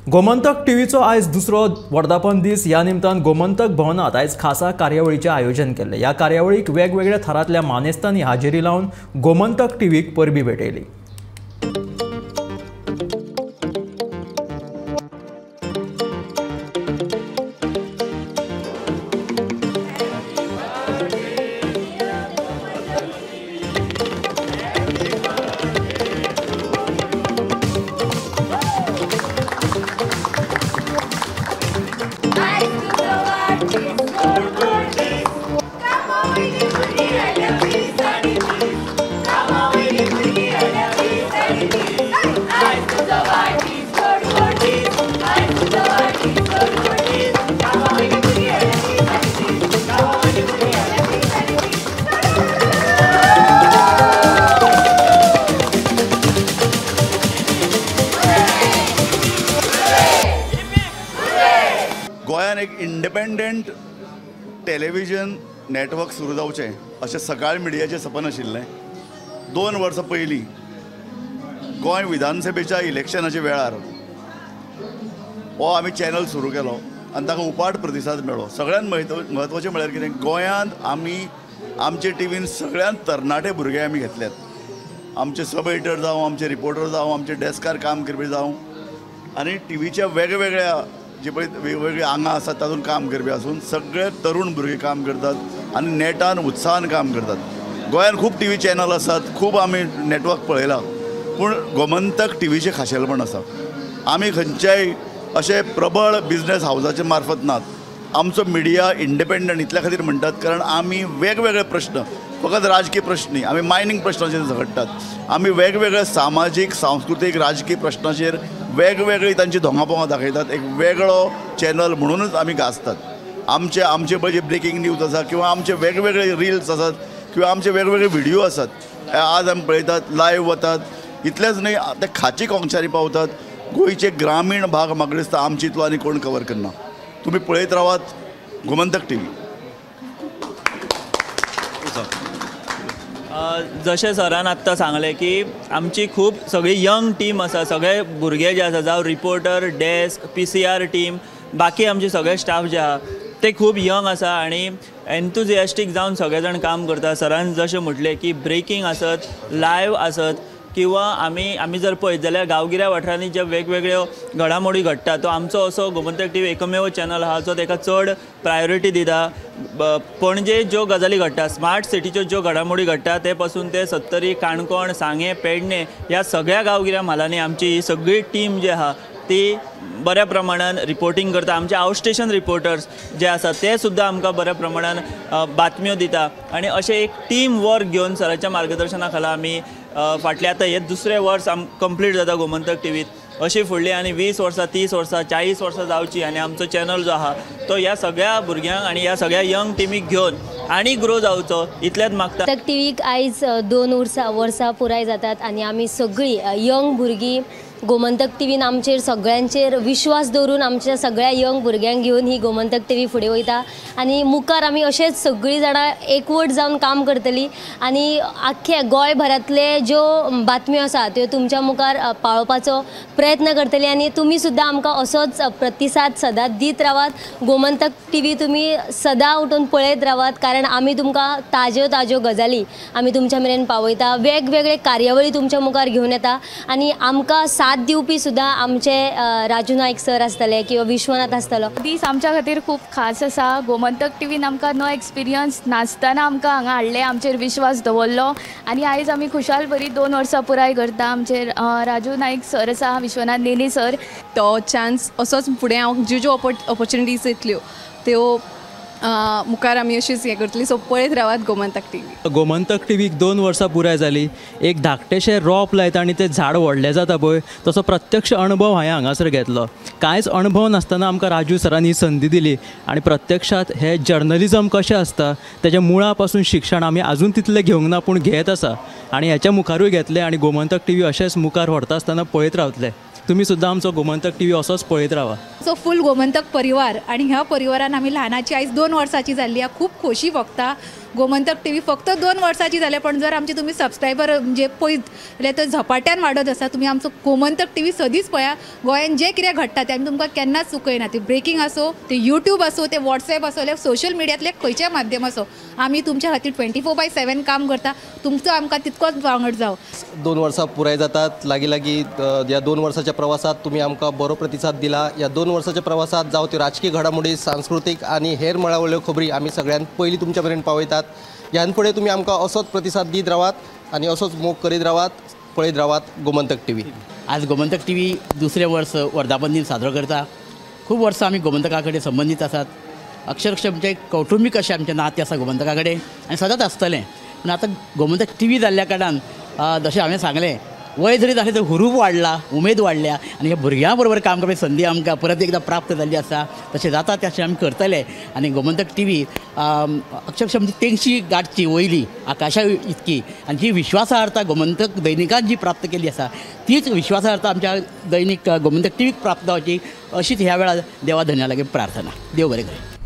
गोमंतक टीव्हीचो आयज दुसरो वर्धापन दीस ह्या निमतान गोमंतक भवनात आयज खासा कार्यावळीचें आयोजन केल्लें। ह्या कार्यावळीक वेगवेगळ्या थरांतल्या मानेस्तांनी हाजेरी लावन गोमंतक टीव्हीक परबीं भेटयली। गोंयांत एक इंडिपेंडंट टेलिव्हिजन नेटवर्क सुरू जावचें अशें सकाळ मिडियाचें सपन आशिल्लें। 2 वर्सां पयलीं गोंय विधानसभेच्या इलेक्शनाच्या वेळार हो आमी चॅनल सुरू केलो आनी ताका उपाट प्रतिसाद मेळ्ळो। सगळ्यांत म्हत्वाचें म्हळ्यार कितें, गोंयांत आमी आमचे टीव्हीन सगळ्यांत तरणाटे भुरगे आमी घेतल्यात। आमचे सब एडिटर जावं, आमचे रिपोर्टर जावं, आमचे डेस्कार काम करपी जावं, आनी टीव्हीच्या वेगवेगळ्या जे पळय वेगवेगळी आंगां आसात तातूंत काम करपी आसून सगळे तरूण भुरगे काम करतात आनी नेटान उत्साहान काम करतात। गोंयांत खूब टीव्ही चॅनल आसात, खूब आमी नेटवर्क पळयला, पूण गोमंतक टीव्हीचें खाशेलपण आसा। आमी खंयच्याय अशे प्रबळ बिझनेस हावसाचे मार्फत नात। आमचो मिडिया इंडिपेंडंट इतल्या खातीर म्हणटात कारण आमी वेगवेगळे प्रश्न, फकत राजकीय प्रश्न न्ही, आमी मायनींग प्रश्नाचेर झगडटात। आमी वेगवेगळे सामाजीक सांस्कृतीक राजकीय प्रश्नाचेर वेगवेगळी तांची धोंगापोंगां दाखयतात। एक वेगळो चॅनल म्हणूनच आमी गाजतात। आमचे पळय जे ब्रेकींग न्यूज आसा किंवा आमचे वेगवेगळे रिल्स आसात किंवा आमचे वेगवेगळे व्हिडिओ आसात, आज आमी पळयतात, लायव्ह वतात। इतलेंच न्ही, ते खाची कोंकशारी पावतात। गोंयचे ग्रामीण भाग म्हाका दिसता आमचे इतलो आनी कोण कवर करना। तुमी पळयत रावात गोमंतक टीव्ही। जशें सरान आत्तां सांगलें की आमची खूब सगळी यंग टीम आसा, सगळे भुरगे जे आसा, जावं रिपोर्टर, डेस्क, PCR टीम, बाकी आमचे सगळे स्टाफ जे आहा ते खूब यंग आसा आनी एन्थुजियास्टीक जावन सगळे जाण काम करता। सरान जशें म्हटलें की ब्रेकींग आसत, लायव्ह आसत किंवा आमी जर पळयत जाल्यार गांवगिऱ्या वाठारांनी जे वेगवेगळ्यो घडामोडी घडटा, तो आमचो असो गोमंतक टीव्ही एकमेव चॅनल आहा जो ताका चड प्रायोरिटी दिता। पणजे ज्यो गजाली घडटा, स्मार्ट सिटीच्यो ज्यो घडामोडी घडटा, ते पासून ते सत्तरी, काणकोण, सांगे, पेडणे ह्या सगळ्या गांवगिऱ्या म्हालांनी आमची ही सगळी टीम जी आहा ती बऱ्या प्रमाणान रिपोर्टिंग करता। आमचे आउट स्टेशन रिपोर्टर्स जे आसा ते सुद्दां आमकां बऱ्या प्रमाणान बातम्यो दिता आनी अशें एक टीम वर्क घेवन सराच्या मार्गदर्शना खाला आमी फाटलें आतां हें दुसरें वर्स कंप्लीट जाता गोमंतक टीव्हीत। अशी फुडलीं आनी 20 वर्सां, 30 वर्सां, 40 वर्सां जावची आनी आमचो चॅनल जो आहा तो ह्या सगळ्या भुरग्यांक आनी ह्या सगळ्या यंग टीमीक घेवन आनी ग्रो जावचो इतलेंच मागता। गोमंतक टीव्हीक आयज 2 वर्सां पुराय जातात आनी आमी सगळीं यंग भुरगीं गोमंतक टीव्हीन आमचेर सगळ्यांचेर विश्वास दवरून आमच्या सगळ्या यंग भुरग्यांक घेवन ही गोमंतक टीव्ही फुडें वयता आनी मुखार आमी अशेंच सगळीं जाणां एकवट जावन काम करतलीं आनी आख्खे गोंयभरांतले ज्यो बातम्यो आसा त्यो तुमच्या मुखार पावोवपाचो प्रयत्न करतलीं आनी तुमी सुद्दां आमकां असोच प्रतिसाद सदांच दीत रावात। गोमंतक टीव्ही तुमी सदां उठून पळयत रावात कारण आमी तुमकां ताज्यो गजाली आमी तुमच्या मेरेन पावयता, वेगवेगळे कार्यावळी तुमच्या मुखार घेवन येता आनी आमकां साथ दिवपी सुद्दां आमचे राजू नायक सर आसतले किंवा विश्वनाथ आसतलो। दीस आमच्या खातीर खूब खास आसा। गोमंतक टीव्हीन आमकां नो एक्सपिरियन्स नासतना आमकां हांगा हाडले, आमचेर विश्वास दवरलो आनी आयज आमी खुशाल बरी 2 वर्सां पुराय करता। आमचे राजू नायक सर आसा, विश्वनाथ नेनी सर, तो चान्स असोच फुडें हांव ज्यो ऑपॉर्च्युनिटीज येतल्यो त्यो मुखार आमी अशीच हें करतली। सो पळयत रावात गोमंतक टीव्ही। गोमंतक टीव्हीक 2 वर्सां पुराय जाली। एक धाकटेशें रोप लायता आनी तें झाड व्हडलें जाता पळय, तसो प्रत्यक्ष अणभव हांवें हांगासर घेतलो। कांयच अणभव नासतना आमकां राजू सरांनी ही संदी दिली आनी प्रत्यक्षांत हे जर्नलिजम कशें आसता तेज्या मुळा पासून शिक्षण आमी आजून तितलें घेवंक ना पूण घेत आसा आनी हेच्या मुखारूय घेतलें आनी गोमंतक टीव्ही अशेंच मुखार व्हरता आसतना पळयत रावतले। तुम्ही सुद्दां आमचो गोमंतक टी व्ही असोच पळयत रावा. सो फूल गोमंतक परिवार आणि ह्या परिवारान आम्ही लहानाची आयज 2 वर्साची जाल्ली आहे. खूप खोशी भोगता. गोमंतक टी व्ही फक्त 2 वर्साची जाले, पण जर आमचे तुम्ही सबस्क्रायबर म्हणजे पळयत जाल्यार तो झपाट्यान वाडत आसा. तुम्ही आमचो गोमंतक टी व्ही सदींच पळया. गोंयान जें कितें घडटा तें आमी तुमकां केन्नाच चुकयना. ते ब्रेकिंग असो, ते यूट्यूब असो, ते व्हॉट्सॲप असो, ते सोशल मिडियांतले खंयचें माध्यम असो, आमी तुमच्या खातीर 24/7 काम करता. तुमचो आमकां तितकोच वांगड जावं. 2 वर्सां पुराय जातात. लागीं या 2 वर्साच्या प्रवासात तुम्ही आमकां बरो प्रतिसाद दिला. या 2 वर्साच्या प्रवासात जावं त्यो राजकीय घडामोडी, सांस्कृतीक आनी हेर मळावळ्यो खबरी आमी सगळ्यात पयलीं तुमच्या पर्यंत पावयतात. ह्यान फुडें तुमी आमकां असोच प्रतिसाद दीत रावात आनी असोच मोग करीत रावात, पळयत रावात गोमंतक टी व्ही. आज गोमंतक टी व्ही दुसरें वर्स वर्धापन दिन साजरो करता. खूब वर्सां आमी गोमंतका कडेन संबंदीत आसात. अक्षरशः म्हणजे कौटुंबीक अशें आमचें नातें आसा गोमंतका कडेन आनी सदांच आसतलें. पूण आतां गोमंतक टी व्ही जाल्ल्या कारणान जशें हांवें सांगलें, वय जरी जालें तर हुरूप वाडला, उमेद वाडल्या आनी ह्या भुरग्यां बरोबर काम करपाची संदी आमकां परत एकदां प्राप्त जाल्ली आसा. तशें जाता तशें आमी करतले. आनी गोमंतक टी व्ही अक्षरशः म्हणजे तेंगशी गाठची वयली आकाशा इतकी, आनी जी विश्वासार्हता गोमंतक दैनिकान जी प्राप्त केली आसा तीच विश्वासार्हता आमच्या दैनीक गोमंतक टी व्हीक प्राप्त जावची, अशीच ह्या वेळार देवा धन्या लागीं प्रार्थना. देव बरें करूं.